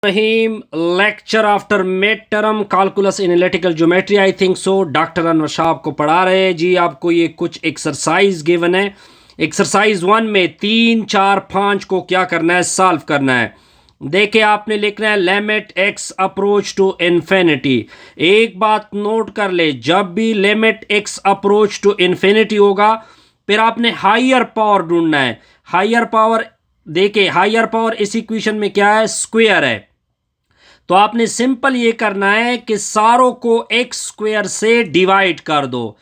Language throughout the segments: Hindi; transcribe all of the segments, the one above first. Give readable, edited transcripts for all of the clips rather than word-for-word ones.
Rahim, lecture after midterm calculus in analytical geometry, I think so. Doctor Anwar Shah आपको पढ़ा रहे हैं जी। आपको ये कुछ एक्सरसाइज गिवन है। एक्सरसाइज 1 में 3, 4, 5 को क्या करना है, सॉल्व करना है। देखिए आपने लिखना है limit x approach to infinity. एक बात नोट कर ले, जब भी limit x approach to infinity होगा फिर आपने हायर पावर ढूंढना है। हायर पावर देखिए, हायर पावर इस इक्वेशन में क्या है, स्क्वायर है। तो आपने सिंपल ये करना है कि सारों को एक्स स्क्वायर से डिवाइड कर दो,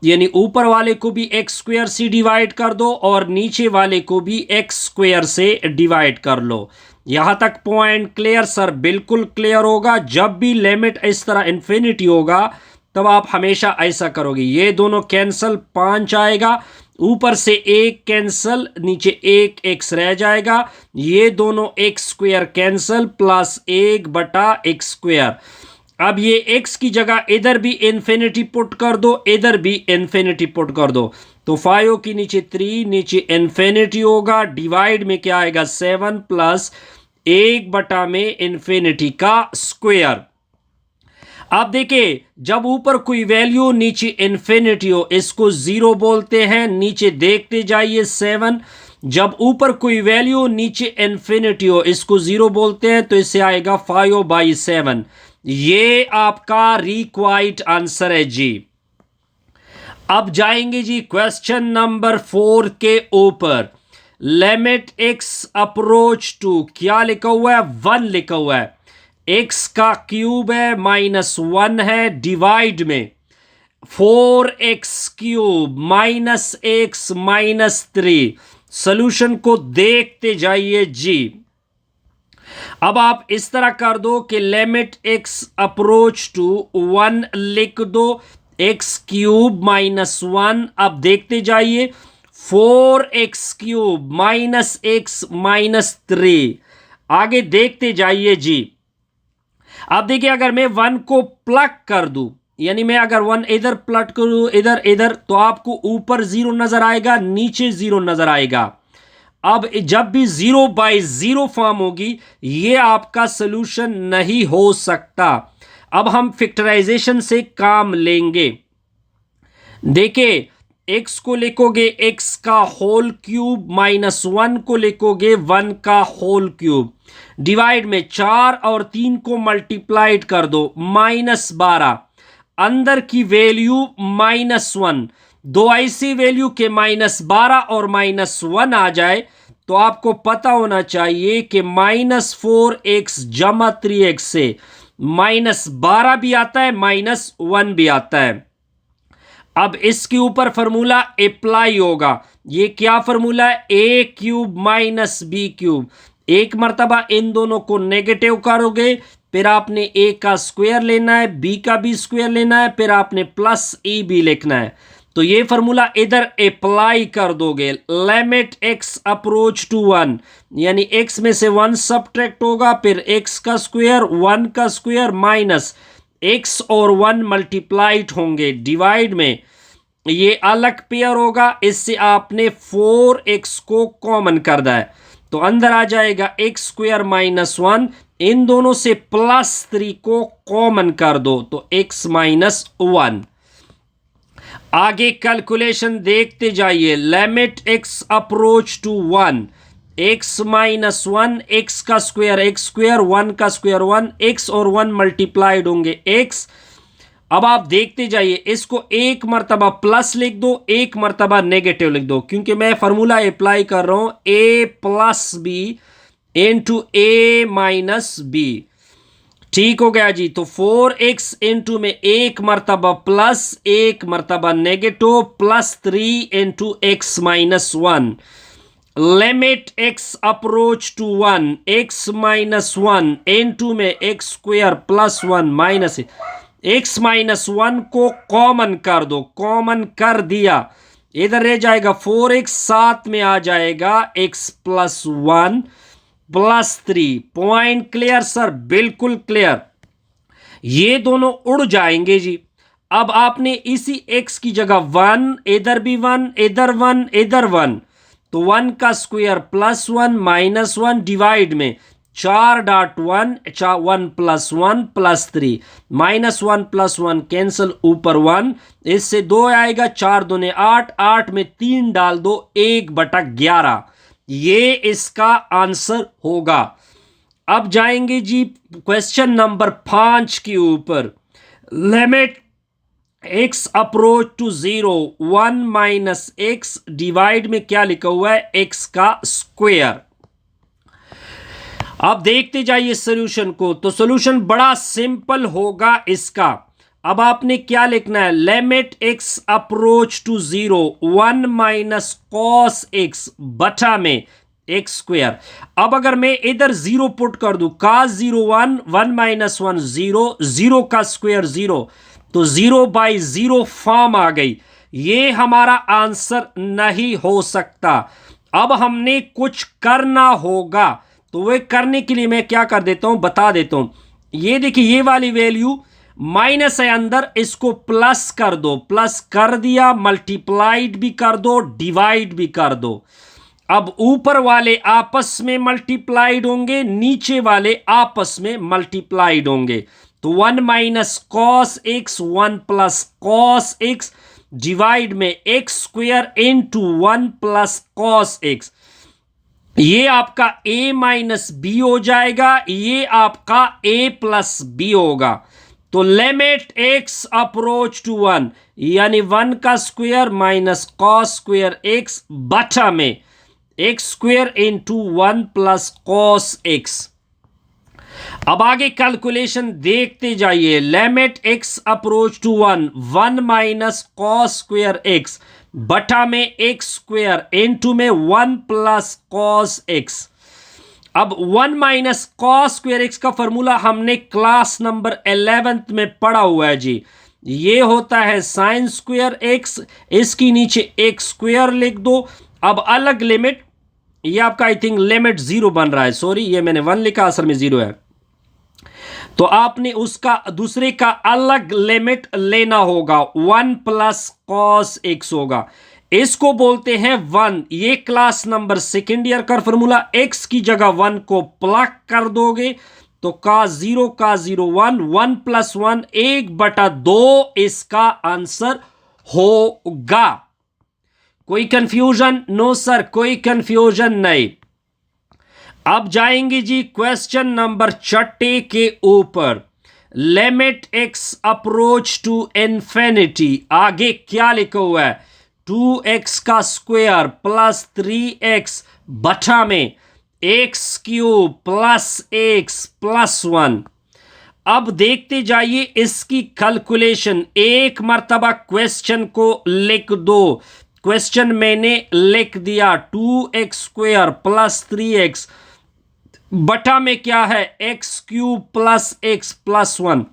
यानी ऊपर वाले को भी एक्स स्क्वायर से डिवाइड कर दो और नीचे वाले को भी एक्स स्क्वायर से डिवाइड कर लो। यहां तक पॉइंट क्लियर सर? बिल्कुल क्लियर होगा। जब भी लिमिट इस तरह इन्फिनिटी होगा तब आप हमेशा ऐसा करोगे। ये दोनों कैंसल, 5 आएगा, ऊपर से एक कैंसल, नीचे एक एक्स रह जाएगा। ये दोनों x square cancel, plus 1/x square. अब ये एक्स की जगह इधर भी इन्फिनिटी पुट कर दो, इधर भी इन्फिनिटी पुट कर दो। तो 5 की नीचे 3, नीचे इन्फिनिटी होगा। डिवाइड में क्या आएगा, 7 प्लस 1 में इन्फिनिटी का स्क्वायर। अब देखिए, जब ऊपर कोई वैल्यू नीचे इन्फिनिटी हो इसको 0 बोलते हैं। नीचे देखते जाइए 7। जब ऊपर कोई वैल्यू नीचे इन्फिनिटी हो इसको 0 बोलते हैं। तो इससे आएगा 5/7। ये आपका रिक्वायर्ड आंसर है जी। अब जाएंगे जी क्वेश्चन नंबर 4 के ऊपर। लिमिट एक्स अप्रोच टू, क्या लिखा हुआ है, 1 लिखा हुआ है। एक्स का क्यूब है, -1 है, डिवाइड में 4x क्यूब -x -3। सोल्यूशन को देखते जाइए जी। अब आप इस तरह कर दो कि लिमिट x अप्रोच टू 1 लिख दो, x क्यूब -1। अब देखते जाइए 4x क्यूब -x -3। आगे देखते जाइए जी। अब देखिए, अगर मैं 1 को प्लग कर दूं, यानी मैं अगर 1 इधर प्लट करूं, इधर इधर, तो आपको ऊपर 0 नजर आएगा, नीचे 0 नजर आएगा। अब जब भी 0/0 फॉर्म होगी ये आपका सॉल्यूशन नहीं हो सकता। अब हम फैक्टराइजेशन से काम लेंगे। देखिए, x को लिखोगे x का होल क्यूब, -1 को लिखोगे 1 का होल क्यूब। डिवाइड में 4 और 3 को मल्टीप्लाइड कर दो, -12। अंदर की वैल्यू -1। दो ऐसी वैल्यू के -12 और -1 आ जाए तो आपको पता होना चाहिए कि -4x जमा 3x से -12 भी आता है, -1 भी आता है। अब इसके ऊपर फॉर्मूला अप्लाई होगा। ये क्या फॉर्मूला है, a क्यूब -b क्यूब। एक मर्तबा इन दोनों को नेगेटिव करोगे, फिर आपने a का स्क्वायर लेना है, b का भी स्क्वायर लेना है, फिर आपने प्लस e भी लिखना है। तो ये फॉर्मूला इधर अप्लाई कर दोगे। लिमिट x अप्रोच टू 1, यानी x में से 1 सब्ट्रैक्ट होगा, फिर x का स्क्वायर, 1 का स्क्वायर माइनस x और 1 मल्टीप्लाइड होंगे। डिवाइड में ये अलग पेयर होगा, इससे आपने 4x को कॉमन कर दिया है। तो अंदर आ जाएगा x स्क्वायर -1। इन दोनों से +3 को कॉमन कर दो तो x -1। आगे कैलकुलेशन देखते जाइए। Limit x approach to 1, x -1, x का स्क्वायर x स्क्वायर, 1 का स्क्वायर 1, x और 1 मल्टीप्लाइड होंगे x। अब आप देखते जाइए, इसको एक मर्तबा प्लस लिख दो, एक मर्तबा नेगेटिव लिख दो, क्योंकि मैं फॉर्मूला अप्लाई कर रहा हूं a + b into a - b। ठीक हो गया जी। तो 4x इंटू में एक मर्तबा प्लस, एक मर्तबा negative, +3 into x -1। Limit x approach to 1, x -1 into में x स्क्वायर +1 माइनस x -1 को कॉमन कर दो। कॉमन कर दिया, इधर रह जाएगा 4x, साथ में आ जाएगा x +1 +3। Point clear sir? बिल्कुल क्लियर। ये दोनों उड़ जाएंगे जी। अब आपने इसी x की जगह 1, इधर भी 1, इधर 1, इधर 1, तो 1 का स्क्वायर +1 -1 डिवाइड में 4.1 1 plus 1 plus 3 minus 1 plus 1 cancel ऊपर 1, इससे 2 आएगा, 4 दूने 8, 8 में 3 डाल दो 1/11, ये इसका आंसर होगा। अब जाएंगे जी क्वेश्चन नंबर 5 के ऊपर। Limit x approach to 0 1 minus x divide में क्या लिखा हुआ है, x का स्क्वायर। अब देखते जाइए सॉल्यूशन को, तो सॉल्यूशन बड़ा सिंपल होगा इसका। अब आपने क्या लिखना है, limit x approach to 0 1 minus cos x बटा में एक्स स्क्वायर। अब अगर मैं इधर 0 पुट कर दूं, cos 0 1 1 माइनस 1 0, 0 का स्क्वायर 0, तो 0/0 फॉर्म आ गई। ये हमारा आंसर नहीं हो सकता। अब हमने कुछ करना होगा, तो वे करने के लिए मैं क्या कर देता हूं, बता देता हूं। ये देखिए, ये वाली वैल्यू माइनस है अंदर, इसको प्लस कर दो, प्लस कर दिया, मल्टीप्लाइड भी कर दो, डिवाइड भी कर दो। अब ऊपर वाले आपस में मल्टीप्लाइड होंगे, नीचे वाले आपस में मल्टीप्लाइड होंगे। तो 1 minus cos X 1 plus cos X divide में x square into 1 plus cos X. ये आपका a माइनस बी हो जाएगा, ये आपका a प्लस बी होगा। तो लिमिट x अप्रोच टू 1 यानी 1 का square minus cos square x बटा में x square into 1 plus cos x. अब आगे कैलकुलेशन देखते जाइए। Limit x approach to 1 1 minus cos square x बटा में एक्स स्क्वायर इंटू में 1 प्लस कॉस एक्स। अब 1 माइनस कॉस स्क्वायर एक्स का फॉर्मूला हमने क्लास नंबर 11th में पढ़ा हुआ है जी। ये होता है साइन स्क्वायर एक्स, इसकी नीचे एक्स स्क्वायर लिख दो। अब अलग लिमिट, ये आपका आई थिंक लिमिट 0 बन रहा है, सॉरी ये मैंने 1 लिखा, असल में 0 है। तो आपने उसका दूसरे का अलग लिमिट लेना होगा, 1 प्लस कॉस एक्स होगा, इसको बोलते हैं 1। ये क्लास नंबर सेकेंड ईयर का फॉर्मूला, एक्स की जगह 1 को प्लग कर दोगे तो का 0 1 1 प्लस 1 1/2 इसका आंसर होगा। कोई कंफ्यूजन? नो सर, कोई कंफ्यूजन नहीं। अब जाएंगे जी क्वेश्चन नंबर 6 के ऊपर। Limit x approach to infinity, आगे क्या लिखा हुआ है, 2x का स्क्वायर प्लस 3x बटा में x cube plus x plus 1। अब देखते जाइए इसकी कैलकुलेशन, एक मर्तबा क्वेश्चन को लिख दो। क्वेश्चन मैंने लिख दिया, 2x स्क्वायर प्लस 3x बटा में क्या है, x cube plus x plus 1।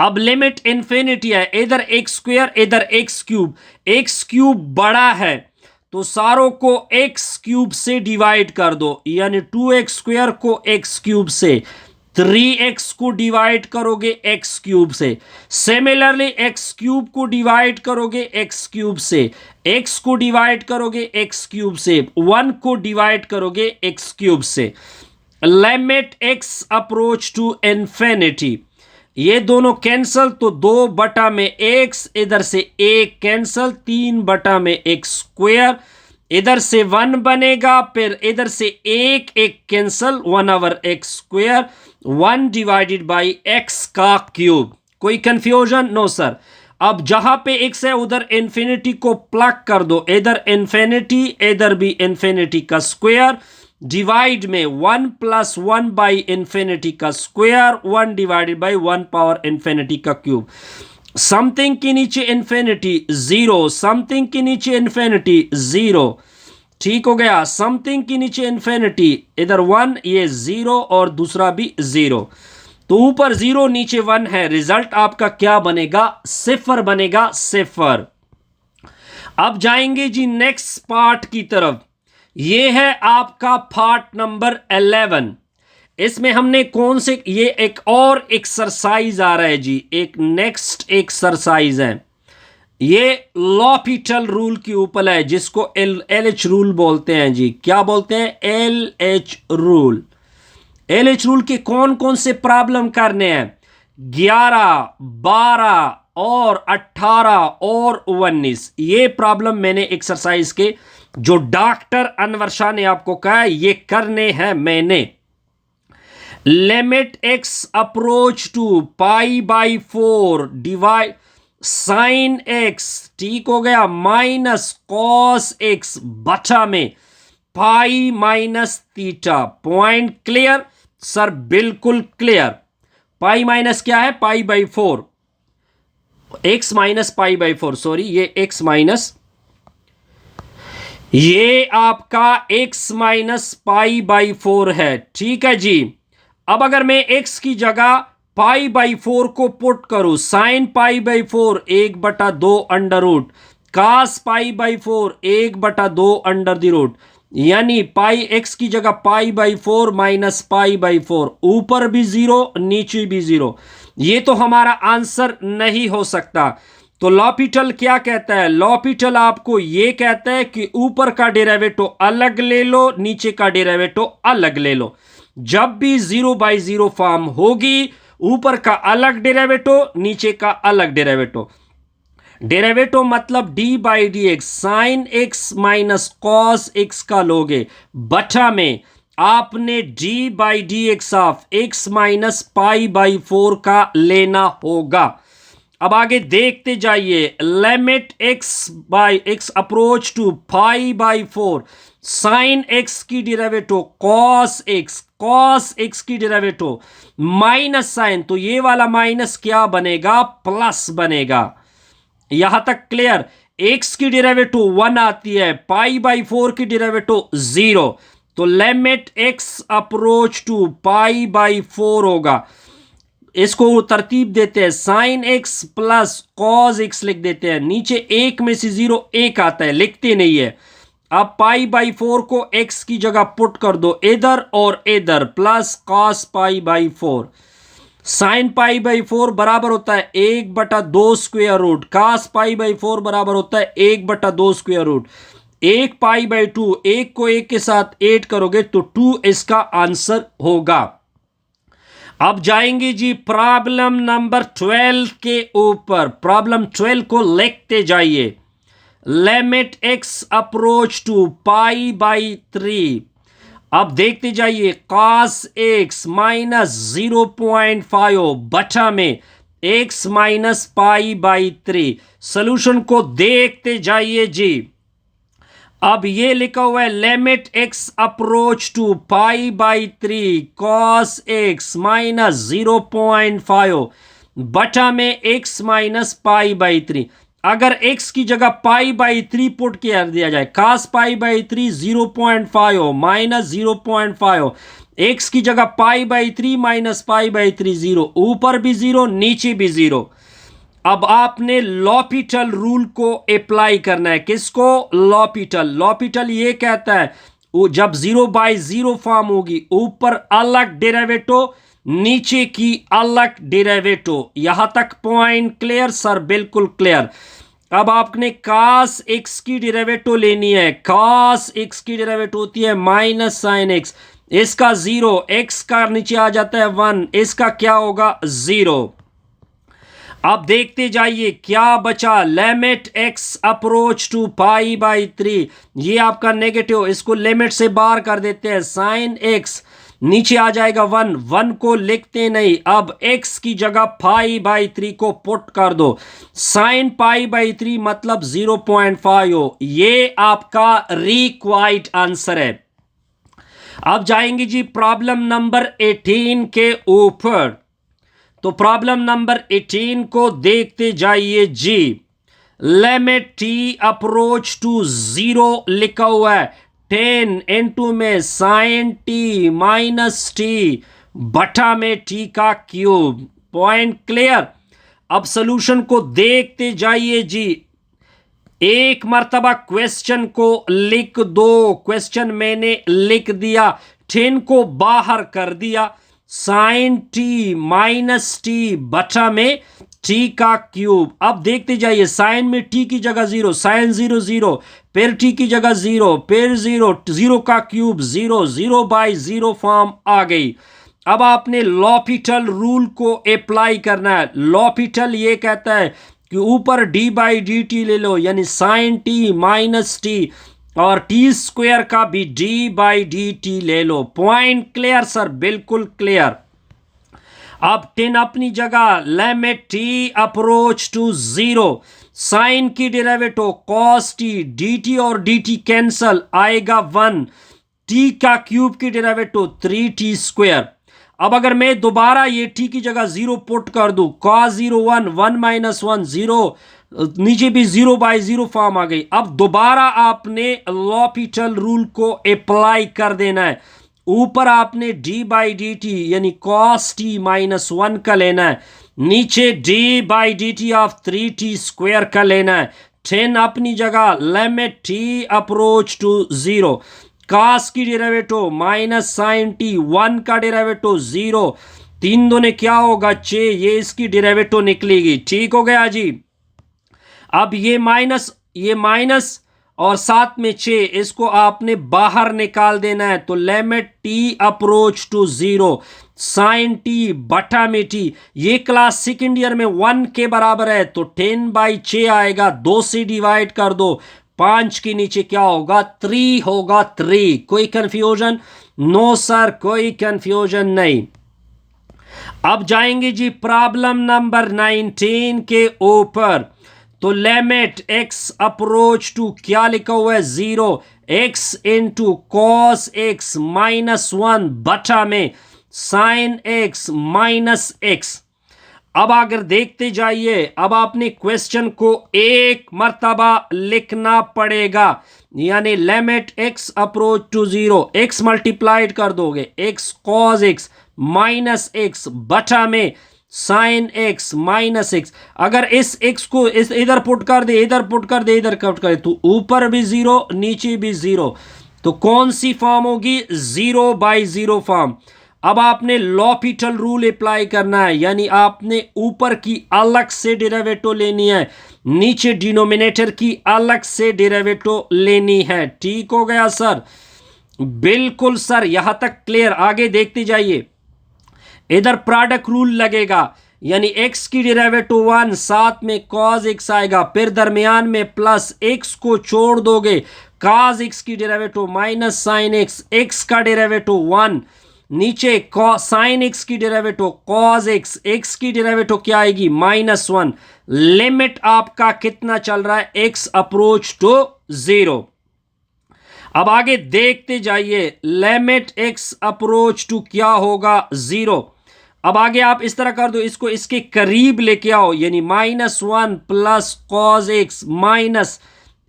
अब लिमिट इन्फिनिटी है, इधर एक्स स्क्वायर इधर एक्स क्यूब, एक्स क्यूब बड़ा है तो सारों को एक्स क्यूब से डिवाइड कर दो, यानी 2x स्क्वायर को एक्स क्यूब से, 3x को डिवाइड करोगे एक्स क्यूब से, सिमिलरली एक्स क्यूब को डिवाइड करोगे एक्स क्यूब से, x को डिवाइड करोगे एक्स क्यूब से, 1 को डिवाइड करोगे एक्स क्यूब से। Limit x approach to infinity, ये दोनों कैंसल तो 2 बटा में x, इधर से 1 कैंसल, 3 बटा में x स्क्वायर, इधर से 1 बनेगा, फिर इधर से 1 cancel, 1/x square 1 divided by x का क्यूब। कोई कंफ्यूजन? No sir. अब जहां पे x है उधर इन्फिनिटी को प्लग कर दो, इधर इन्फिनिटी इधर भी इन्फिनिटी का स्क्वायर, डिवाइड में 1 प्लस 1 बाई इन्फिनिटी का square, 1 divided by 1 power infinity का क्यूब। समथिंग के नीचे इन्फिनिटी 0, समथिंग के नीचे इन्फिनिटी 0, ठीक हो गया। समथिंग के नीचे इन्फिनिटी, इधर 1, ये 0 और दूसरा भी 0, तो ऊपर 0 नीचे 1 है। रिजल्ट आपका क्या बनेगा? 0 बनेगा, 0। अब जाएंगे जी नेक्स्ट पार्ट की तरफ। ये है आपका पार्ट नंबर 11। इसमें हमने कौन से, ये एक और एक्सरसाइज आ रहा है जी, एक नेक्स्ट एक्सरसाइज है। ये लॉपिटल रूल के ऊपर है, जिसको LH रूल बोलते हैं जी। क्या बोलते हैं? LH rule. एलएच रूल के कौन कौन से प्रॉब्लम करने हैं? 11, 12 और 18 और 19। ये प्रॉब्लम मैंने एक्सरसाइज के जो डॉक्टर अनवर शाह ने आपको कहा ये करने हैं मैंने। Limit x approach to π/4 divide sine X, ठीक हो गया, माइनस कॉस एक्स बटा में pi minus theta. Point clear sir? बिल्कुल क्लियर। पाई माइनस क्या है? π/4, एक्स माइनस π/4, सॉरी ये एक्स माइनस, ये आपका x माइनस π/4 है, ठीक है जी। अब अगर मैं x की जगह π/4 को पुट करूं, sine π/4 1/2 under root, cos π/4 1/2 under the root, यानी पाई एक्स की जगह π/4 माइनस π/4, ऊपर भी जीरो नीचे भी जीरो। ये तो हमारा आंसर नहीं हो सकता। तो लॉपिटल क्या कहता है? लॉपिटल आपको ये कहता है कि ऊपर का डेरिवेटिव अलग ले लो, नीचे का डेरिवेटिव अलग ले लो। जब भी 0/0 फॉर्म होगी, ऊपर का अलग डेरिवेटिव, नीचे का अलग डेरिवेटिव। डेरिवेटिव मतलब d/dx, sine x minus cos x का लोगे, बटा में आपने d/dx ऑफ x माइनस π/4 का लेना होगा। अब आगे देखते जाइए। Limit x approach to π/4, sine X की डेरिवेटिव कॉस एक्स की डेरिवेटिव माइनस साइन, तो ये वाला माइनस क्या बनेगा? प्लस बनेगा। यहां तक क्लियर? x की डेरिवेटिव 1 आती है, π/4 की डेरिवेटिव 0, तो लिमिट x अप्रोच टू π/4 होगा। इसको तरतीब देते हैं, sine x plus cos x लिख देते हैं, नीचे एक में से 0 1 आता है, लिखते नहीं है। अब π/4 को x की जगह पुट कर दो इधर और इधर, प्लस कॉस π/4, साइन π/4 बराबर होता है 1/2 स्क्वायर रूट, कास π/4 बराबर होता है 1/2 स्क्वायर रूट, 1 π/2, एक को एक के साथ ऐड करोगे तो 2 इसका आंसर होगा। अब जाएंगे जी प्रॉब्लम नंबर 12 के ऊपर। प्रॉब्लम 12 को लिखते जाइए। लिमिट एक्स अप्रोच टू π/3, अब देखते जाइए, cos x माइनस 0.5 बटा में x माइनस π/3। सोल्यूशन को देखते जाइए जी। अब ये लिखा हुआ है limit x approach to π/3 cos x minus 0.5 बटा में x माइनस π/3। अगर x की जगह π/3 पुट कर दिया जाए, cos π/3 0.5 माइनस 0.5, x की जगह π/3 माइनस π/3 0, ऊपर भी 0 नीचे भी 0। अब आपने लॉपिटल रूल को अप्लाई करना है। किसको? लॉपिटल ये कहता है जब 0/0 फॉर्म होगी, ऊपर अलग डेरिवेटिव, नीचे की अलग डेरिवेटिव। यहां तक पॉइंट क्लियर सर? बिल्कुल क्लियर। अब आपने cos x की डेरिवेटिव लेनी है। cos x की डेरिवेटिव होती है माइनस साइन x, इसका 0, x का नीचे आ जाता है 1, इसका क्या होगा? 0। अब देखते जाइए क्या बचा। लिमिट x अप्रोच टू π/3, ये आपका नेगेटिव, इसको लिमिट से बाहर कर देते हैं, साइन x नीचे आ जाएगा 1 को लिखते नहीं। अब x की जगह π/3 को पुट कर दो, साइन π/3 मतलब 0.5, ये आपका रिक्वायर्ड आंसर है। अब जाएंगे जी प्रॉब्लम नंबर 18 के ऊपर। तो प्रॉब्लम नंबर 18 को देखते जाइए जी। लिमिट t अप्रोच टू 0 लिखा हुआ है, 10 इनटू में साइन t माइनस t बटा में t का क्यूब। Point clear? अब सॉल्यूशन को देखते जाइए जी। एक मर्तबा क्वेश्चन को लिख दो। क्वेश्चन मैंने लिख दिया, 10 को बाहर कर दिया, साइन टी माइनस टी बटा में टी का क्यूब। अब देखते जाइए, साइन में टी की जगह 0, साइन 0 0, फिर टी की जगह 0, फिर 0, 0 का क्यूब 0, 0/0 फॉर्म आ गई। अब आपने लॉपिटल रूल को अप्लाई करना है। लॉपिटल ये कहता है कि ऊपर डी बाई डी टी ले लो, यानी साइन टी माइनस टी, और टी स्क्वायर का भी डी बाई डी टी ले लो। Point clear sir? बिल्कुल क्लियर। अब 10 अपनी जगह, limit T approach to zero, sine की derivative cos T, D T और डी टी कैंसल, आएगा 1, टी का क्यूब की डेरिवेटिव 3t स्क्वायर। अब अगर मैं दोबारा ये टी की जगह जीरो पुट कर दूं, कॉस 0 1, 1 माइनस 1 0, नीचे भी 0 बाई 0 फॉर्म आ गई। अब दोबारा आपने लॉपिटल रूल को अप्लाई कर देना है। ऊपर आपने डी बाई डी टी यानी कॉस टी माइनस 1 का लेना है, नीचे D by D T of 3t square का लेना है। 10 अपनी जगह, limit T approach to zero, cos की डेरिवेटिव माइनस साइन टी, 1 का डेरिवेटिव 0, 3 दूने क्या होगा 6, ये इसकी डेरिवेटिव निकलेगी। ठीक हो गया जी। अब ये माइनस और साथ में 6, इसको आपने बाहर निकाल देना है। तो limit T approach to zero, sine t बटा में टी, ये क्लास सेकेंड ईयर में 1 के बराबर है, तो 10/6 आएगा, 2 से डिवाइड कर दो, 5 के नीचे क्या होगा 3 होगा, 3। कोई कंफ्यूजन? नो सर, कोई कंफ्यूजन नहीं। अब जाएंगे जी प्रॉब्लम नंबर 19 के ऊपर। तो लिमिट x अप्रोच टू क्या लिखा हुआ है 0, x into cos x minus 1 बटा में साइन x माइनस x। अब अगर देखते जाइए, अब आपने क्वेश्चन को एक मर्तबा लिखना पड़ेगा, यानी limit x approach to 0, x multiplied कर दोगे, x cos x minus x बटा में साइन x माइनस x। अगर इस x को इस इधर पुट कर दे, इधर पुट कर दे, इधर पुट कर दे, तो ऊपर भी 0 नीचे भी 0, तो कौन सी फॉर्म होगी 0/0 फॉर्म। अब आपने लॉपिटल रूल अप्लाई करना है, यानी आपने ऊपर की अलग से डेरिवेटिव लेनी है, नीचे डिनोमिनेटर की अलग से डेरिवेटिव लेनी है। ठीक हो गया सर? बिल्कुल सर, यहां तक क्लियर। आगे देखते जाइए, इधर प्रोडक्ट रूल लगेगा, यानी x की डेरिवेटिव 1, साथ में cos x आएगा, फिर दरमियान में प्लस x को छोड़ दोगे, cos x की derivative minus sine x, x का डेरिवेटिव 1, नीचे साइन x की डेरिवेटिव cos x, x की डेरिवेटिव क्या आएगी -1। लिमिट आपका कितना चल रहा है x अप्रोच टू 0। अब आगे देखते जाइए, लिमिट x अप्रोच टू क्या होगा 0। अब आगे आप इस तरह कर दो, इसको इसके करीब लेके आओ, यानी -1 plus cos x minus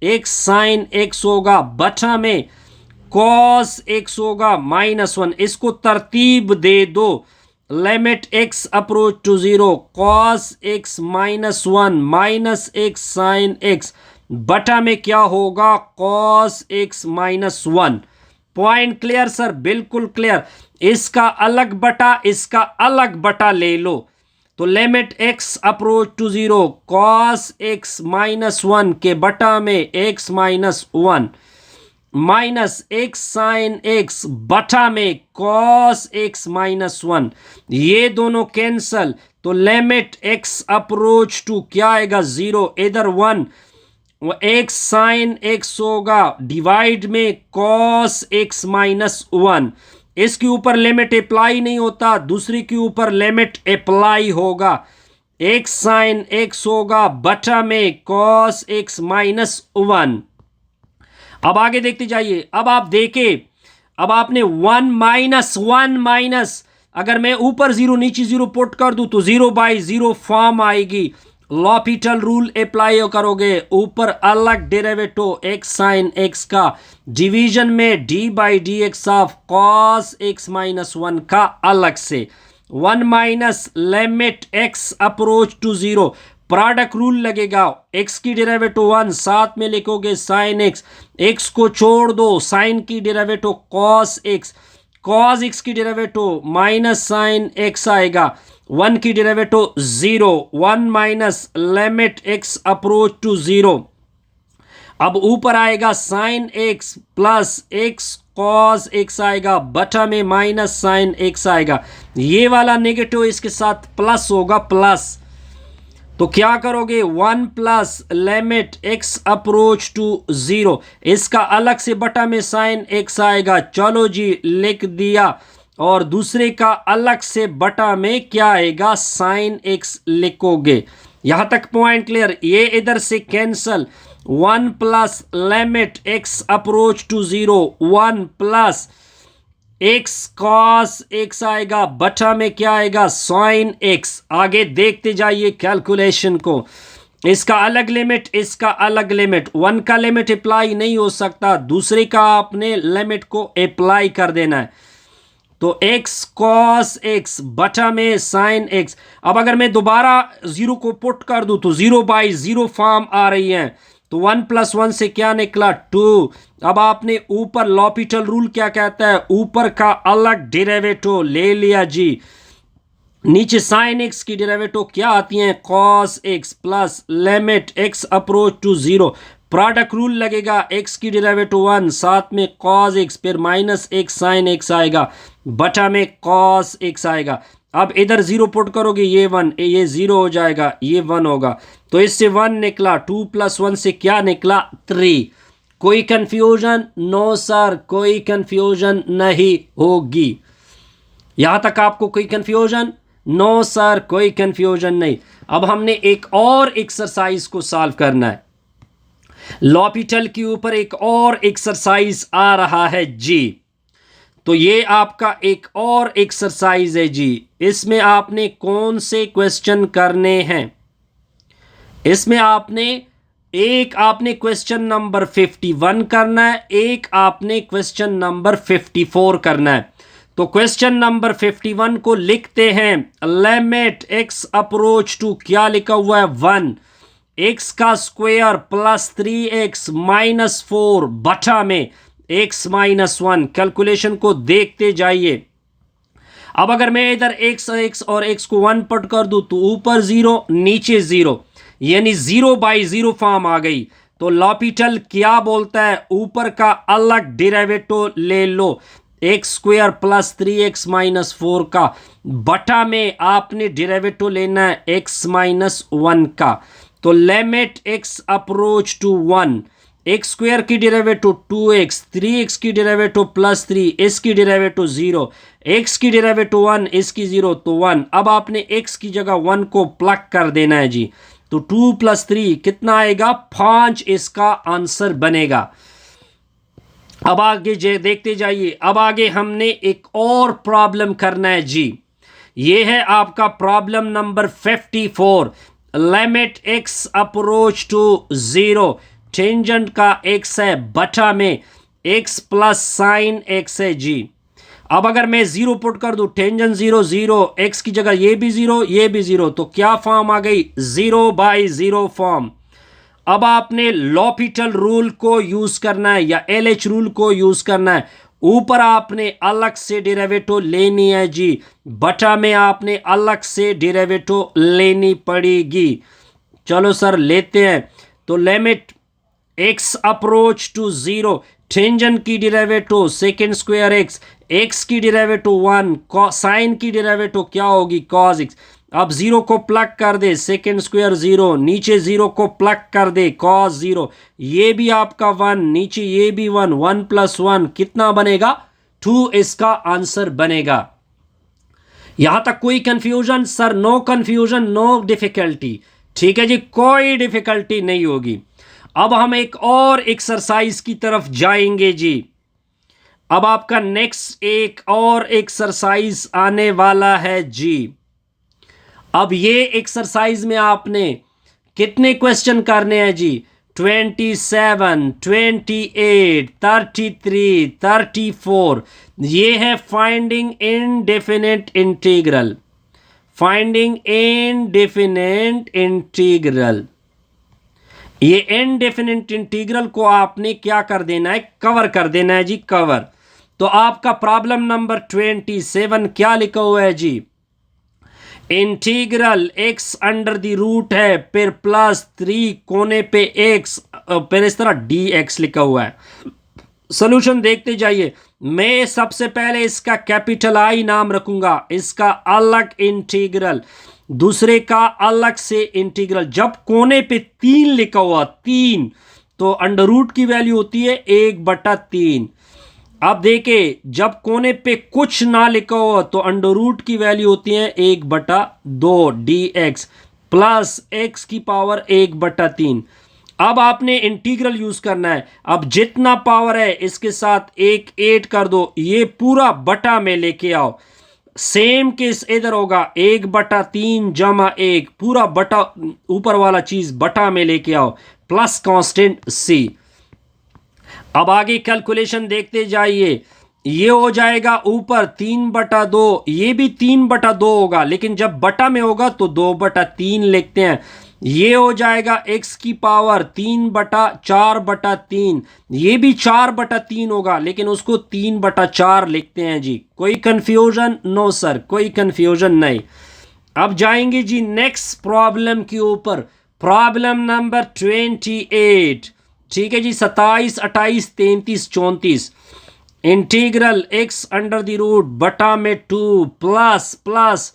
x sine x होगा, बटा में कॉस x होगा -1। इसको तरतीब दे दो, limit x approach to 0, cos x -1 minus x sine x बटा में क्या होगा cos x -1। Point clear sir? बिल्कुल क्लियर। इसका अलग बटा, इसका अलग बटा ले लो, तो limit x approach to 0, cos x -1 के बटा में x -1 minus x sine x बटा में कॉस x -1, ये दोनों कैंसल, तो लिमिट x अप्रोच टू क्या आएगा 0, इधर 1, x साइन x होगा, डिवाइड में कॉस x -1। इसके ऊपर लिमिट अप्लाई नहीं होता, दूसरी के ऊपर लिमिट अप्लाई होगा, x साइन x होगा, बटा में कॉस x -1। अब आगे देखते जाइए, अब आप देखें, अब आपने 1 माइनस, अगर मैं ऊपर 0 नीचे 0 पुट कर दूं तो 0/0 फॉर्म आएगी। लॉपिटल रूल अप्लाई करोगे, ऊपर अलग डेरिवेटिव x साइन x का, डिवीजन में d/dx ऑफ कॉस x -1 का अलग से, 1 minus limit x approach to 0, product rule लगेगा, x की डेरिवेटिव 1, साथ में लिखोगे साइन x, x को छोड़ दो, साइन की derivative cos x, cos x की डेरिवेटिव माइनस साइन x आएगा, 1 की derivative 0, 1 minus limit x approach to 0। अब ऊपर आएगा sine x plus x cos x आएगा, बटा में माइनस साइन एक्स आएगा। ये वाला नेगेटिव इसके साथ प्लस होगा, प्लस। तो क्या करोगे, 1 plus limit x approach to 0, इसका अलग से बटा में साइन एक्स आएगा। चलो जी, लिख दिया। और दूसरे का अलग से बटा में क्या आएगा, साइन एक्स लिखोगे। यहां तक पॉइंट क्लियर। ये इधर से cancel, 1 plus limit x approach to 0, 1 plus x cos x आएगा, बटा में क्या आएगा, साइन एक्स। आगे देखते जाइए कैलकुलेशन को। इसका अलग लिमिट, इसका अलग लिमिट, 1 का लिमिट अप्लाई नहीं हो सकता, दूसरे का आपने लिमिट को अप्लाई कर देना है। तो एक्स कॉस एक्स बटा में साइन एक्स। अब अगर मैं दोबारा 0 को पुट कर दूं तो 0/0 फॉर्म आ रही है। तो 1 + 1 से क्या निकला, 2। अब आपने ऊपर लॉपिटल रूल क्या कहता है, ऊपर का अलग डेरिवेटिव ले लिया जी। नीचे साइन एक्स की डेरिवेटिव क्या आती है, cos x plus limit x approach to 0। Product rule लगेगा, एक्स की डेरिवेटिव 1, साथ में कॉस एक्स, फिर माइनस एक्स साइन एक्स आएगा, बटा में कॉस एक्स आएगा। अब इधर 0 पुट करोगे, ये 1, ये 0 हो जाएगा, ये 1 होगा। तो इससे 1 निकला, 2 + 1 से क्या निकला, 3। कोई कंफ्यूजन? नो सर, कोई कंफ्यूजन नहीं होगी। यहां तक आपको कोई कंफ्यूजन? नो सर, कोई कंफ्यूजन नहीं। अब हमने एक और एक्सरसाइज को सॉल्व करना है। लॉपिटल के ऊपर एक और एक्सरसाइज आ रहा है जी। तो ये आपका एक और एक्सरसाइज है जी। इसमें आपने कौन से क्वेश्चन करने हैं, इसमें आपने क्वेश्चन नंबर 51 करना है, एक आपने क्वेश्चन नंबर 54 करना है। तो क्वेश्चन नंबर 51 को लिखते हैं, लिमिट एक्स अप्रोच टू, क्या लिखा हुआ है, 1, एक्स का स्क्वायर प्लस 3x माइनस 4 बटा में x माइनस 1। कैलकुलेशन को देखते जाइए। अब अगर मैं इधर x और x को 1 पुट कर दूं तो ऊपर 0 नीचे 0, यानी 0/0 फॉर्म आ गई। तो लॉपिटल क्या बोलता है, ऊपर का अलग डेरिवेटिव ले लो, x² प्लस 3x माइनस 4 का, बटा में आपने डेरिवेटिव लेना है x माइनस 1 का। तो limit x approach to 1, x² की डेरिवेटिव 2x, 3x की डेरिवेटिव प्लस 3, इसकी डेरिवेटिव 0, x की डेरिवेटिव 1, इसकी 0, तो 1। अब आपने x की जगह 1 को प्लग कर देना है जी। तो 2 + 3 कितना आएगा, 5 इसका आंसर बनेगा। अब आगे देखते जाइए। अब आगे हमने एक और प्रॉब्लम करना है जी। ये है आपका problem number 54। Limit x approach to 0, tangent का x है, बटा में x प्लस साइन x है जी। अब अगर मैं 0 पुट कर दूं, टेंजेंट 0 0, x की जगह ये भी 0, ये भी 0, तो क्या फॉर्म आ गई, 0/0 फॉर्म। अब आपने लॉपिटल रूल को यूज करना है या LH रूल को यूज करना है। ऊपर आपने अलग से डेरिवेटिव लेनी है जी, बटा में आपने अलग से डेरिवेटिव लेनी पड़ेगी। चलो सर लेते हैं। तो limit x approach to 0, tangent की डेरिवेटिव सेकेंड स्क्वायर x की डेरिवेटिव 1, साइन की डेरिवेटिव क्या होगी, cos x। अब 0 को प्लग कर दे, सेकेंड स्क्वायर 0, नीचे 0 को प्लग कर दे, cos 0, ये भी आपका 1, नीचे ये भी 1, 1 + 1 कितना बनेगा, 2 इसका आंसर बनेगा। यहां तक कोई confusion? Sir no confusion, no difficulty. ठीक है जी, कोई डिफिकल्टी नहीं होगी। अब हम एक और एक्सरसाइज की तरफ जाएंगे जी। अब आपका नेक्स्ट एक और एक्सरसाइज आने वाला है जी। अब ये एक्सरसाइज में आपने कितने क्वेश्चन करने हैं जी, 27, 28, 33, 34। ये है finding indefinite integral, finding indefinite integral. ये इनडेफिनेट इंटीग्रल को आपने क्या कर देना है, कवर कर देना है जी, कवर। तो आपका प्रॉब्लम नंबर 27 क्या लिखा हुआ है जी, integral x under the root है, फिर +3 कोने पे x, फिर इस तरह dx लिखा हुआ है। सोल्यूशन देखते जाइए। मैं सबसे पहले इसका कैपिटल आई नाम रखूंगा, इसका अलग इंटीग्रल, दूसरे का अलग से इंटीग्रल। जब कोने पे 3 लिखा हुआ, 3, तो अंडर रूट की वैल्यू होती है 1/3। अब देखिए जब कोने पे कुछ ना लिखा हो तो अंडर रूट की वैल्यू होती है 1/2 dx प्लस x की पावर 1/3। अब आपने इंटीग्रल यूज करना है। अब जितना पावर है इसके साथ एक ऐड कर दो, ये पूरा बटा में लेके आओ। सेम केस इधर होगा, 1/3 जमा 1, पूरा बटा, ऊपर वाला चीज बटा में लेके आओ, प्लस कांस्टेंट c। अब आगे कैलकुलेशन देखते जाइए। ये हो जाएगा ऊपर 3/2, ये भी 3/2 होगा, लेकिन जब बटा में होगा तो 2/3 लिखते हैं। ये हो जाएगा x की पावर 3/4/3, ये भी 4/3 होगा, लेकिन उसको 3/4 लिखते हैं जी। कोई कंफ्यूजन? नो सर, कोई कंफ्यूजन नहीं। अब जाएंगे जी नेक्स्ट प्रॉब्लम के ऊपर, प्रॉब्लम नंबर 28। ठीक है जी, 27, 28, 33, 34। Integral x under the root बटा में 2 प्लस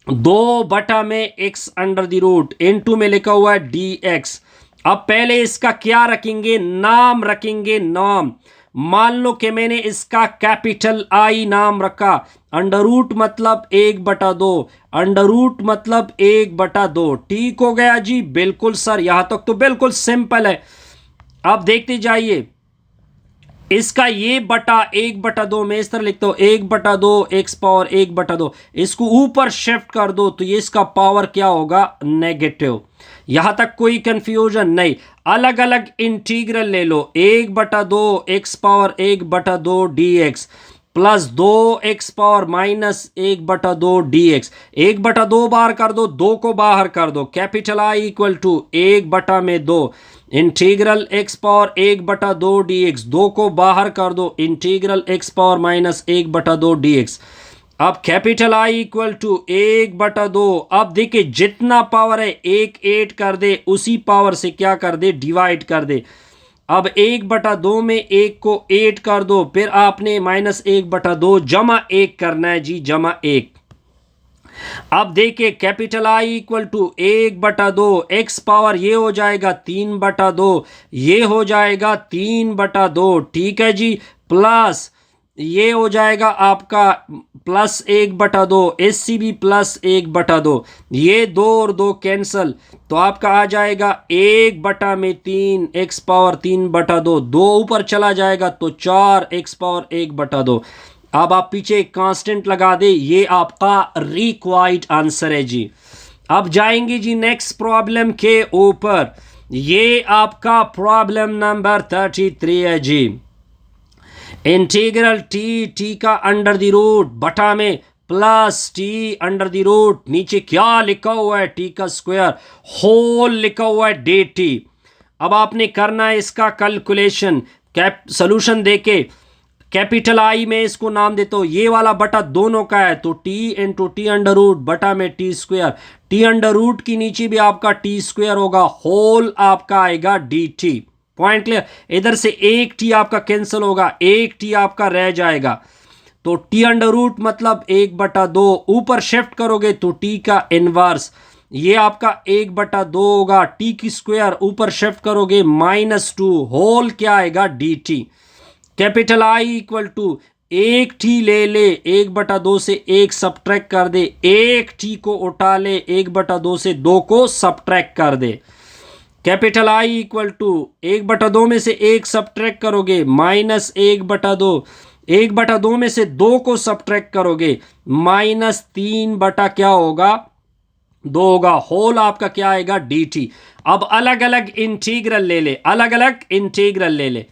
2/में x under the root into में लिखा हुआ है dx। अब पहले इसका क्या रखेंगे? नाम रखेंगे, नाम। मान लो कि मैंने इसका कैपिटल आई नाम रखा। अंडर रूट मतलब 1/2, अंडर रूट मतलब 1/2। ठीक हो गया जी? बिल्कुल सर, यहां तक तो बिल्कुल सिंपल है। अब देखते जाइए, इसका ये बटा 1/2 में इस तरह लिखता हूं, 1/2 x पावर 1/2। इसको ऊपर शिफ्ट कर दो तो ये इसका पावर क्या होगा? नेगेटिव। यहां तक कोई कंफ्यूजन नहीं। अलग अलग इंटीग्रल ले लो, 1/2 x power 1/2 dx plus 2x power minus 1/2 dx। 1/2 बाहर कर दो, 2 को बाहर कर दो, capital I equal to 1/2 integral x power 1/2 dx। 2 को बाहर कर दो, integral x power minus 1/2 dx। अब कैपिटल आई इक्वल टू 1/2। अब देखिए जितना पावर है एक ऐड कर दे, उसी पावर से क्या कर दे? डिवाइड कर दे। अब 1/2 में 1 को ऐड कर दो, फिर आपने माइनस 1/2 जमा 1 करना है जी, जमा 1। अब देखिए capital I equal to 1/2, x power ये हो जाएगा 3/2, ये हो जाएगा 3/2। ठीक है जी, प्लस ये हो जाएगा आपका प्लस 1/2, इससे भी प्लस 1/2। ये 2 और 2 कैंसल, तो आपका आ जाएगा 1/3 एक्स पावर 3/2। 2 ऊपर चला जाएगा तो 4 एक्स पावर 1/2। अब आप पीछे एक कांस्टेंट लगा दे, ये आपका रिक्वायर्ड आंसर है जी। अब जाएंगे जी नेक्स्ट प्रॉब्लम के ऊपर। ये आपका प्रॉब्लम नंबर 33 है जी। इंटीग्रल टी का अंडर द रूट बटा में plus t under the root, नीचे क्या लिखा हुआ है? टी का स्क्वायर होल लिखा हुआ है डी टी। अब आपने करना है इसका कैलकुलेशन। सोल्यूशन देके कैपिटल आई में इसको नाम देता हूं, ये वाला बटा दोनों का है तो t into t under root बटा में t square. T under root की नीचे भी आपका टी स्क्वायर होगा, होल आपका आएगा डी टी। Point clear? इधर से एक टी आपका कैंसिल होगा, एक टी आपका रह जाएगा। तो टी अंडर रूट मतलब 1/2, ऊपर शिफ्ट करोगे तो टी का इनवर्स, ये आपका 1/2 होगा। टी की स्क्वायर ऊपर शिफ्ट करोगे -2, होल क्या आएगा? D T. Capital I equal to एक टी ले ले, 1/2 से 1 सब्ट्रैक्ट कर दे, एक टी को उठा ले, 1/2 से 2 को सब्ट्रैक्ट कर दे। कैपिटल आई इक्वल टू 1/2 में से 1 सब्ट्रैक्ट करोगे -1/2, 1/2 में से 2 को सब्ट्रैक्ट करोगे -3 बटा क्या होगा? 2 होगा। होल आपका क्या आएगा? D T. अब अलग अलग इंटीग्रल ले ले, अलग अलग इंटीग्रल ले ले,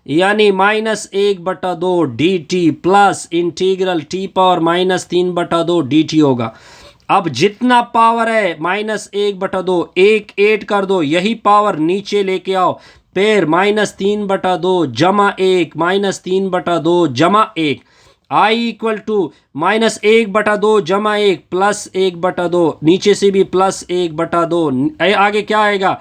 यानी -1/2 D T plus integral T power -3/2 D T होगा। अब जितना पावर है -1/2 एक ऐड कर दो, यही पावर नीचे लेके आओ, फिर -3/2 जमा 1 -3/2 जमा 1, आई इक्वल टू -1/2 जमा 1 प्लस 1/2, नीचे से भी प्लस 1/2, आगे क्या आएगा?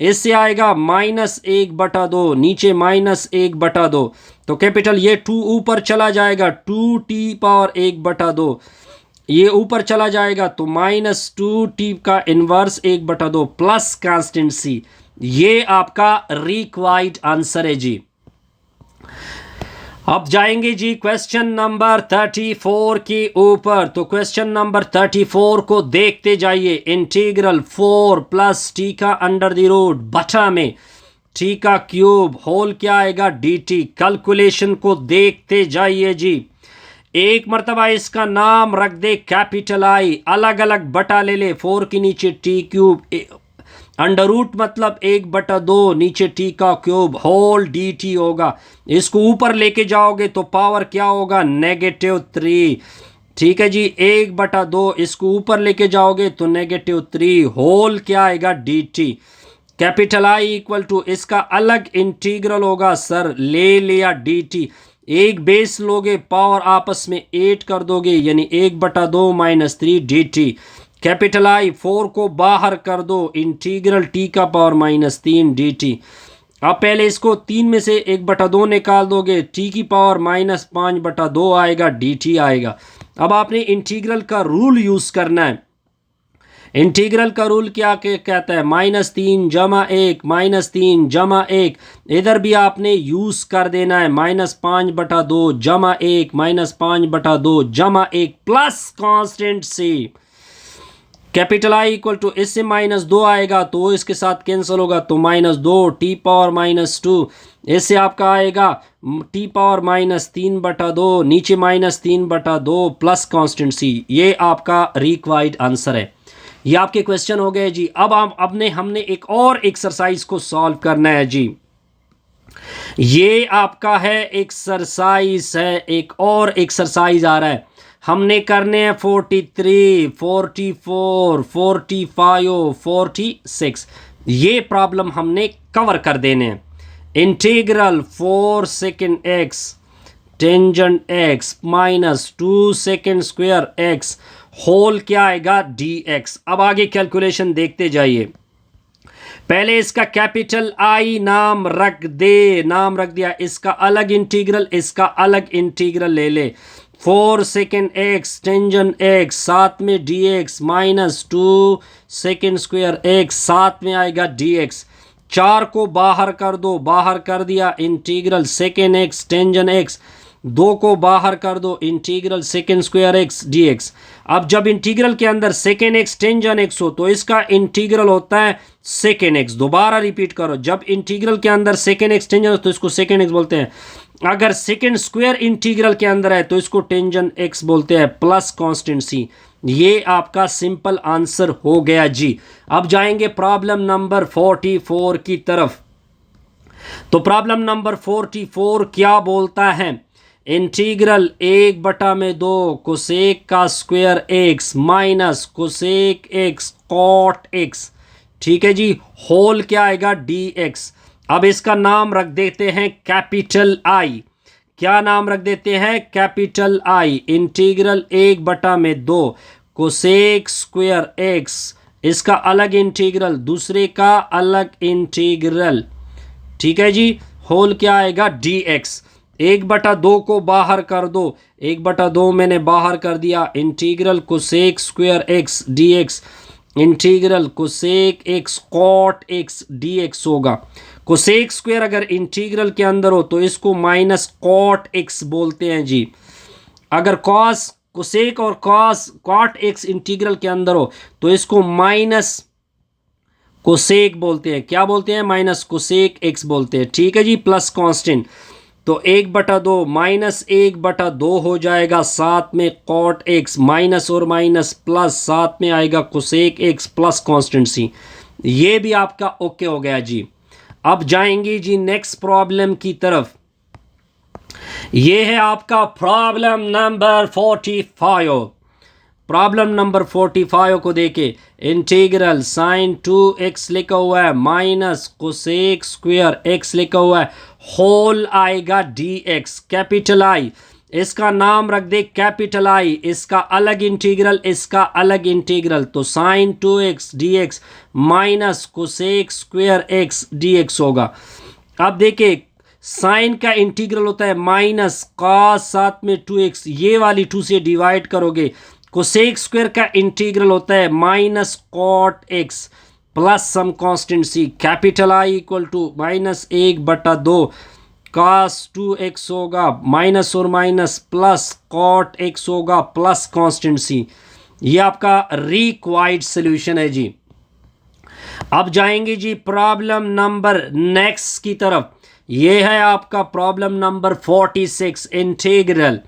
इससे आएगा -1/2, नीचे -1/2, तो कैपिटल ये 2 ऊपर चला जाएगा, 2t⁻1/2, ये ऊपर चला जाएगा तो -2t का इनवर्स 1/2 प्लस कांस्टेंट सी। ये आपका रिक्वायर्ड आंसर है जी। अब जाएंगे जी क्वेश्चन नंबर 34 के ऊपर। तो क्वेश्चन नंबर 34 को देखते जाइए। इंटीग्रल 4 प्लस टी का अंडर द रूट बटा में टी का क्यूब होल क्या आएगा dt। कैलकुलेशन को देखते जाइए जी। एक मरतबा इसका नाम रख दे कैपिटल आई, अलग अलग बटा ले ले, 4 के नीचे टी क्यूब, अंडर रूट मतलब 1/2, नीचे टी का क्यूब होल dt होगा। इसको ऊपर लेके जाओगे तो पावर क्या होगा -3। ठीक है जी, 1/2, इसको ऊपर लेके जाओगे तो -3 होल क्या आएगा dt। Capital I equal to इसका अलग इंटीग्रल होगा सर, ले लिया dt, एक बेस लोगे पावर आपस में 8 कर दोगे, यानी 1/2 -3 dt। कैपिटल आई 4 को बाहर कर दो, इंटीग्रल टी का पावर -3 dt। अब पहले इसको 3 में से 1/2 निकाल दोगे, टी की पावर -5/2 आएगा, dt आएगा। अब आपने इंटीग्रल का रूल यूज करना है। इंटीग्रल का रूल क्या कहता है, -3 जमा 1 -3 जमा 1, इधर भी आपने यूज कर देना है, -5/2 जमा 1 -5/2 जमा 1 plus constant C. Capital I equal to इससे -2 आएगा तो इसके साथ कैंसिल होगा, तो -2 टी पावर -2, इससे आपका आएगा टी पावर -3/2, नीचे -3/2 प्लस कांस्टेंट सी। ये आपका रिक्वायर्ड आंसर है। ये आपके क्वेश्चन हो गए जी। अब हमने एक और एक्सरसाइज को सॉल्व करना है जी। ये आपका है एक्सरसाइज है, एक और एक्सरसाइज आ रहा है, हमने करने हैं 43, 44, 45, 46। ये प्रॉब्लम हमने कवर कर देने हैं। Integral 4 second x tangent x -2 second square x whole क्या आएगा dx। अब आगे कैलकुलेशन देखते जाइए। पहले इसका कैपिटल आई नाम रख दिया, इसका अलग इंटीग्रल, इसका अलग इंटीग्रल ले ले। 4 सेकेंड x टेंजेंट x, साथ में dx -2 सेकेंड स्क्वायर x, साथ में आएगा dx। 4 को बाहर कर दो, बाहर कर दिया, integral second x tangent x, 2 को बाहर कर दो, integral second square x dx। अब जब इंटीग्रल के अंदर सेकेंड x टेंजेंट x हो तो इसका इंटीग्रल होता है सेकेंड x। दोबारा रिपीट करो, जब इंटीग्रल के अंदर सेकेंड x टेंजेंट हो तो इसको सेकेंड x बोलते हैं। अगर सेकेंड स्क्वायर इंटीग्रल के अंदर है तो इसको टेंजेंट x बोलते हैं प्लस कांस्टेंट सी। ये आपका सिंपल आंसर हो गया जी। अब जाएंगे प्रॉब्लम नंबर 44 की तरफ। तो प्रॉब्लम नंबर 44 क्या बोलता है, इंटीग्रल 1/2 कोसेक का square x minus cosec x cot x, ठीक है जी, होल क्या आएगा dx। अब इसका नाम रख देते हैं कैपिटल आई। क्या नाम रख देते हैं, capital I. Integral 1/2 cosec square x, इसका अलग इंटीग्रल, दूसरे का अलग इंटीग्रल, ठीक है जी, होल क्या आएगा dx। 1/2 को बाहर कर दो, 1/2 मैंने बाहर कर दिया, integral cosec square x dx, integral cosec x cot x dx होगा। कोसेक स्क्वायर अगर इंटीग्रल के अंदर हो तो इसको माइनस कॉट x बोलते हैं जी। अगर कॉस कोसेक और कॉस कॉट x इंटीग्रल के अंदर हो तो इसको माइनस कोसेक बोलते हैं। क्या बोलते हैं, माइनस कोसेक x बोलते हैं, ठीक है जी, प्लस कांस्टेंट। तो 1/2 -1/2 हो जाएगा, साथ में कॉट x, माइनस और माइनस प्लस, साथ में आएगा कोसेक x प्लस कांस्टेंट सी। ये भी आपका ओके हो गया जी। अब जाएंगे जी नेक्स्ट प्रॉब्लम की तरफ। ये है आपका प्रॉब्लम नंबर 45। प्रॉब्लम नंबर 45 को देखे, इंटीग्रल साइन 2x लिखा हुआ है माइनस कोसेक स्क्वायर x लिखा हुआ है, होल आएगा dx। कैपिटल आई, इसका नाम रख दे कैपिटल आई, इसका अलग इंटीग्रल, इसका अलग इंटीग्रल, तो sine 2x dx minus cosec square x dx होगा। अब देखिए साइन का इंटीग्रल होता है माइनस कॉस साथ में 2x, ये वाली 2 से डिवाइड करोगे। कोसेक स्क्वायर का इंटीग्रल होता है minus cot x plus some constant c, capital I equal to minus 1/2 cos 2x होगा माइनस और माइनस प्लस कॉट x होगा प्लस कांस्टेंट c। ये आपका रिक्वायर्ड सॉल्यूशन है जी। अब जाएंगे जी प्रॉब्लम नंबर नेक्स्ट की तरफ। ये है आपका problem number 46, integral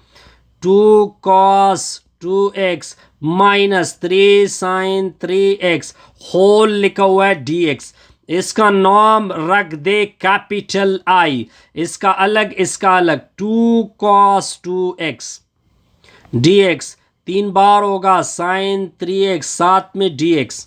2 cos 2x minus 3 sin 3x whole लिखा हुआ है dx। इसका नाम रख दे कैपिटल आई, इसका अलग इसका अलग, 2 cos 2x dx 3 बार होगा sin 3x साथ में dx।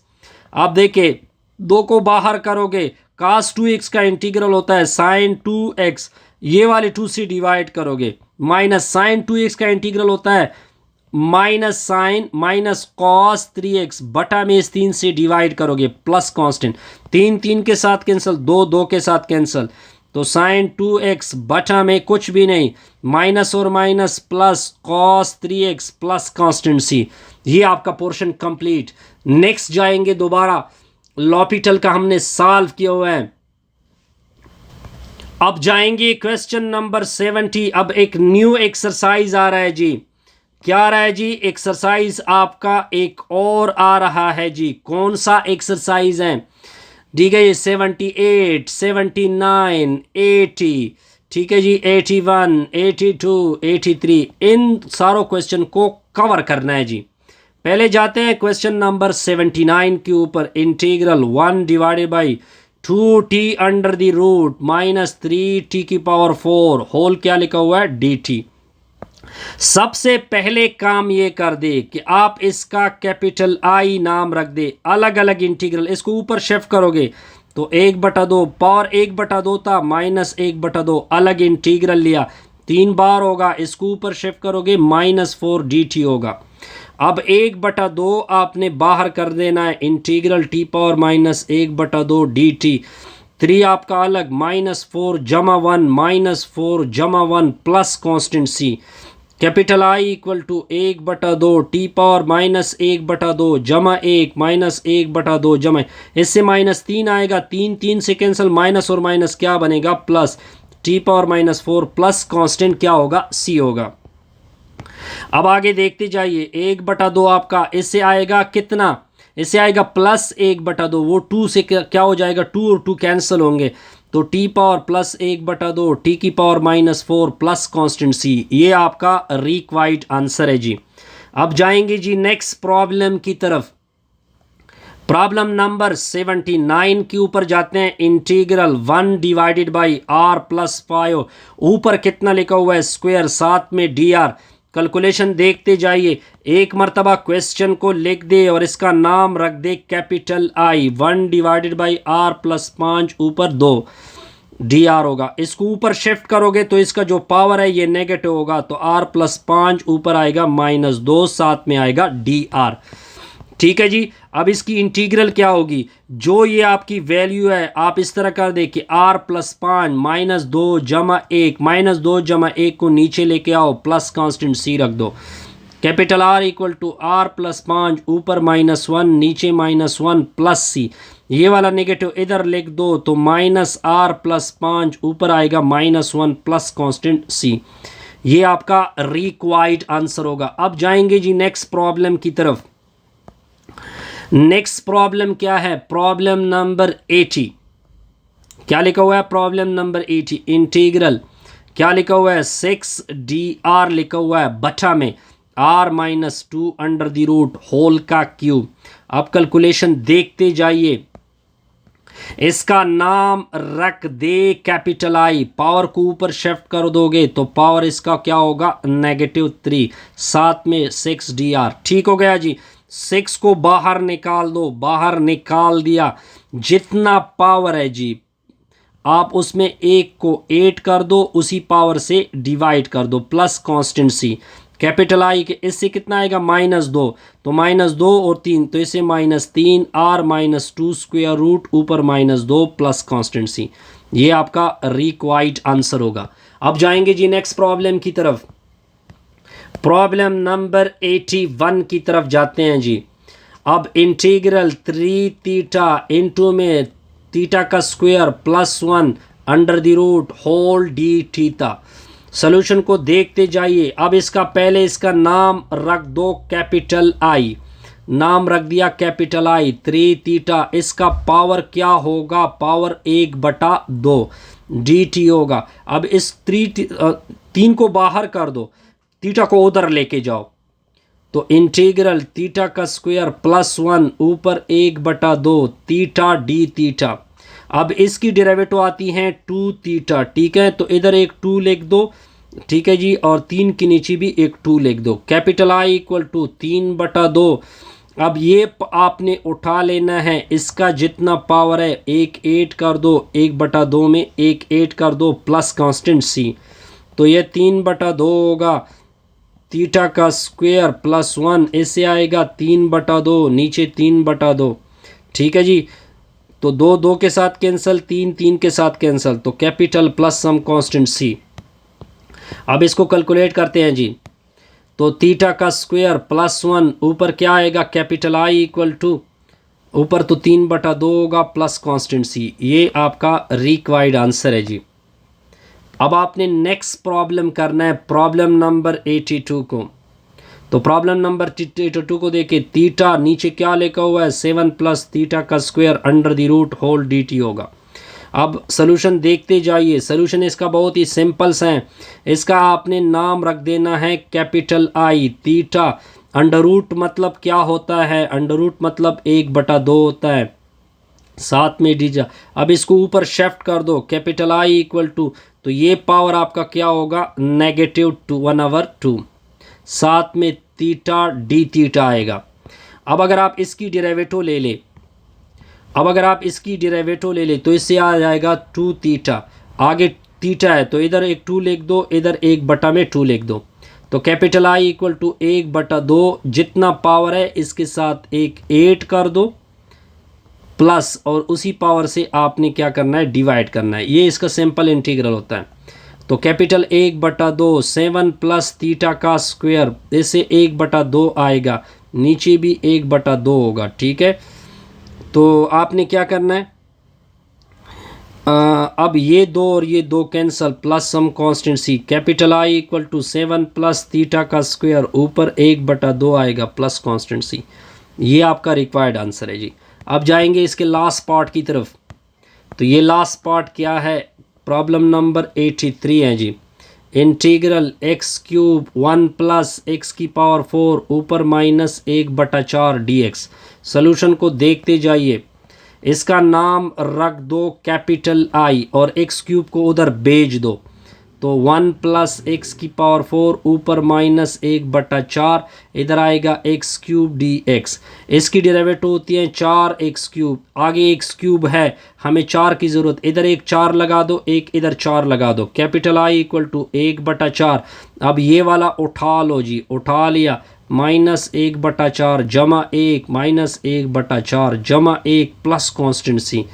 अब देखिए दो को बाहर करोगे, cos 2x का इंटीग्रल होता है sin 2x, ये वाले 2 से डिवाइड करोगे, माइनस sin 2x का इंटीग्रल होता है minus sign minus cos 3x बटा में इस 3 से डिवाइड करोगे प्लस कांस्टेंट, 3 3 के साथ कैंसिल, 2 2 के साथ कैंसिल, तो साइन 2x बटा में कुछ भी नहीं, माइनस और minus plus cos 3x plus constant c। ये आपका पोर्शन कंप्लीट। नेक्स्ट जाएंगे दोबारा, लॉपिटल का हमने सॉल्व किया हुआ है। अब जाएंगे क्वेश्चन नंबर 70। अब एक न्यू एक्सरसाइज आ रहा है जी। क्या आ रहा है जी? एक्सरसाइज आपका एक और आ रहा है जी। कौन सा एक्सरसाइज है? ठीक है, ये 78, 79, 80, ठीक है जी, 81, 82, 83, इन सारों क्वेश्चन को कवर करना है जी। पहले जाते हैं क्वेश्चन नंबर 79 के ऊपर। Integral 1 divided by 2t under the root minus 3t की पावर 4 होल क्या लिखा हुआ है dt। सबसे पहले काम ये कर दे कि आप इसका कैपिटल आई नाम रख दे, अलग अलग इंटीग्रल, इसको ऊपर शिफ्ट करोगे तो 1/2 पावर 1/2 था माइनस 1/2, अलग इंटीग्रल लिया 3 बार होगा, इसको ऊपर शिफ्ट करोगे माइनस 4 dt होगा। अब 1/2 आपने बाहर कर देना है, integral t power minus 1/2 dt। 3 आपका अलग, माइनस 4 जमा 1 माइनस 4 जमा 1 plus constant c। Capital I equal to 1/2 T power minus 1/2 जमा 1 माइनस 1/2 जमा, इससे माइनस 3 आएगा, 3 3 से कैंसिल, माइनस और माइनस क्या बनेगा plus, T power minus 4 plus constant क्या होगा c होगा। अब आगे देखते जाइए, 1/2 आपका इससे आएगा कितना, इससे आएगा प्लस 1/2, वो 2 से क्या हो जाएगा, 2 और 2 कैंसिल होंगे, तो टी पावर प्लस 1/2 टी की power minus 4 plus constant c। ये आपका रिक्वायर्ड आंसर है जी। अब जाएंगे जी नेक्स्ट प्रॉब्लम की तरफ। प्रॉब्लम नंबर 79 के ऊपर जाते हैं। Integral 1 divided by r plus 5, ऊपर कितना लिखा हुआ है स्क्वायर, साथ में dr। कैलकुलेशन देखते जाइए, एक मरतबा क्वेश्चन को लिख दे और इसका नाम रख दे capital I. 1 divided by r plus 5 ऊपर 2 dr होगा, इसको ऊपर शिफ्ट करोगे तो इसका जो पावर है ये नेगेटिव होगा, तो r प्लस 5 ऊपर आएगा माइनस 2, साथ में आएगा dr। ठीक है जी। अब इसकी इंटीग्रल क्या होगी, जो ये आपकी वैल्यू है आप इस तरह कर दे कि r प्लस 5 माइनस 2 जमा 1, माइनस 2 जमा 1 को नीचे लेके आओ, प्लस कांस्टेंट c रख दो। Capital R equal to r plus 5 ऊपर माइनस 1 नीचे माइनस 1 प्लस c, ये वाला नेगेटिव इधर लिख दो, तो माइनस r प्लस 5 ऊपर आएगा माइनस 1 प्लस कांस्टेंट c। ये आपका रिक्वायर्ड आंसर होगा। अब जाएंगे जी नेक्स्ट प्रॉब्लम की तरफ। नेक्स्ट प्रॉब्लम क्या है, प्रॉब्लम नंबर 80। क्या लिखा हुआ है प्रॉब्लम नंबर 80? इंटीग्रल क्या लिखा हुआ है 6dr लिखा हुआ है बटा में r माइनस 2 अंडर द रूट होल का क्यूब। अब कैलकुलेशन देखते जाइए, इसका नाम रख दे कैपिटल आई, पावर को ऊपर शिफ्ट कर दोगे तो पावर इसका क्या होगा -3, साथ में 6dr। ठीक हो गया जी। 6 को बाहर निकाल दो, बाहर निकाल दिया, जितना पावर है जी आप उसमें एक को 8 कर दो, उसी पावर से डिवाइड कर दो, plus constant C. Capital I के इससे कितना आएगा -2, तो -2 और 3, तो इससे -3 r -2 स्क्वायर रूट ऊपर -2 प्लस कांस्टेंट सी। ये आपका रिक्वायर्ड आंसर होगा। अब जाएंगे जी नेक्स्ट प्रॉब्लम की तरफ। प्रॉब्लम नंबर 81 की तरफ जाते हैं जी। अब इंटीग्रल 3 थीटा इंटू में थीटा का square +1 under the root whole D theta. Solution को देखते जाइए। अब इसका पहले इसका नाम रख दो कैपिटल आई, नाम रख दिया कैपिटल आई 3 थीटा। इसका पावर क्या होगा, पावर 1/2 डी टी होगा। अब इस 3 को बाहर कर दो, थीटा को उधर लेके जाओ, तो इंटीग्रल थीटा का स्क्वायर +1 ऊपर 1/2 थीटा डी थीटा। अब इसकी डेरिवेटिव आती हैं 2 थीटा, ठीक है, तो इधर एक 2 लिख दो, ठीक है जी, और 3 के नीचे भी एक 2 लिख दो। Capital I equal to 3/2। अब ये आपने उठा लेना है, इसका जितना पावर है एक 8 कर दो, 1/2 में एक 8 कर दो प्लस कांस्टेंट सी, तो ये 3/2 होगा। थीटा का स्क्वायर +1 इससे आएगा 3/2, नीचे 3/2, ठीक है जी। तो 2 2 के साथ कैंसिल, 3 3 के साथ कैंसिल, तो कैपिटल प्लस सम कांस्टेंट सी। अब इसको कैलकुलेट करते हैं जी। तो थीटा का स्क्वायर +1 ऊपर क्या आएगा, कैपिटल आई इक्वल टू ऊपर तो 3/2 होगा प्लस कांस्टेंट सी। ये आपका रिक्वायर्ड आंसर है जी। अब आपने नेक्स्ट प्रॉब्लम करना है, प्रॉब्लम नंबर 82 को। तो प्रॉब्लम नंबर 82 को देखिए, थीटा नीचे क्या लिखा हुआ है 7 प्लस थीटा का square under the root whole D T होगा। अब सोल्यूशन देखते जाइए। सोल्यूशन इसका बहुत ही सिंपल सा है। इसका आपने नाम रख देना है capital I theta. Under root मतलब क्या होता है, अंडर रूट मतलब 1/2 होता है, साथ में डीजा। अब इसको ऊपर शिफ्ट कर दो, कैपिटल आई इक्वल टू, तो ये पावर आपका क्या होगा -2 1/2, साथ में थीटा डी थीटा आएगा। अब अगर आप इसकी डेरिवेटिव ले ले, अब अगर आप इसकी डेरिवेटिव ले ले तो इससे आ जाएगा 2 थीटा। आगे थीटा है तो इधर एक 2 लिख दो, इधर 1/2 लिख दो, तो कैपिटल आई इक्वल टू 1/2, जितना पावर है इसके साथ एक 8 कर दो प्लस, और उसी पावर से आपने क्या करना है, डिवाइड करना है। ये इसका सिंपल इंटीग्रल होता है। तो कैपिटल 1/2 7 प्लस थीटा का स्क्वायर, इससे 1/2 आएगा, नीचे भी 1/2 होगा, ठीक है। तो आपने क्या करना है, अब ये 2 और ये 2 cancel, plus some constant C. Capital I equal to 7 plus theta का स्क्वायर ऊपर 1/2 आएगा प्लस कांस्टेंट सी। ये आपका रिक्वायर्ड आंसर है जी। अब जाएंगे इसके लास्ट पार्ट की तरफ। तो ये लास्ट पार्ट क्या है, प्रॉब्लम नंबर 83 है जी। इंटीग्रल x³ 1 प्लस x की पावर 4 ऊपर -1/4 dx। सोल्यूशन को देखते जाइए। इसका नाम रख दो कैपिटल आई और x³ को उधर भेज दो, तो 1 प्लस x की पावर 4 ऊपर -1/4, इधर आएगा x³ dx। इसकी डेरिवेटिव होती है 4x³। आगे x³ है, हमें 4 की ज़रूरत, इधर एक 4 लगा दो, एक इधर 4 लगा दो, कैपिटल आई इक्वल टू 1/4। अब ये वाला उठा लो जी, उठा लिया, -1/4 जमा 1 -1/4 जमा 1 प्लस कांस्टेंट सी।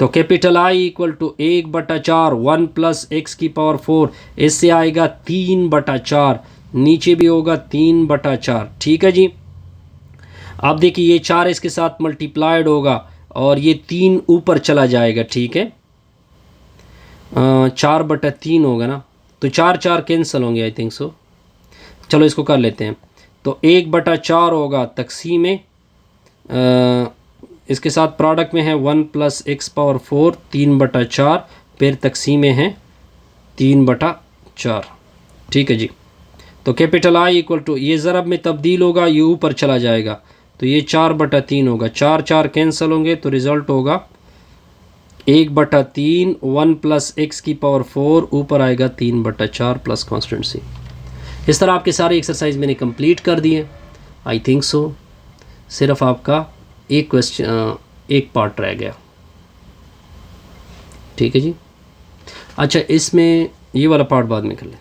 तो capital I equal to 1/4 1 plus x की पावर 4, इससे आएगा 3/4, नीचे भी होगा 3/4, ठीक है जी। अब देखिए ये 4 इसके साथ मल्टीप्लाइड होगा और ये 3 ऊपर चला जाएगा, ठीक है, 4/3 होगा ना, तो 4 4 कैंसिल होंगे आई थिंक सो। चलो इसको कर लेते हैं। तो 1/4 होगा तकसीम में, इसके साथ प्रोडक्ट में है 1 प्लस x पावर 4 3/4, फिर तकसीम में है 3/4, ठीक है जी। तो कैपिटल आई इक्वल टू, ये ज़रब में तब्दील होगा, ये ऊपर चला जाएगा, तो ये 4/3 होगा, 4 4 कैंसिल होंगे, तो रिज़ल्ट होगा 1/3 1 प्लस x की पावर 4 ऊपर आएगा 3/4 प्लस कॉन्स्टेंट सी। इस तरह आपके सारे एक्सरसाइज मैंने कंप्लीट कर दिए आई थिंक सो। सिर्फ आपका एक क्वेश्चन, एक पार्ट रह गया। ठीक है जी। अच्छा, इसमें ये वाला पार्ट बाद में कर लें।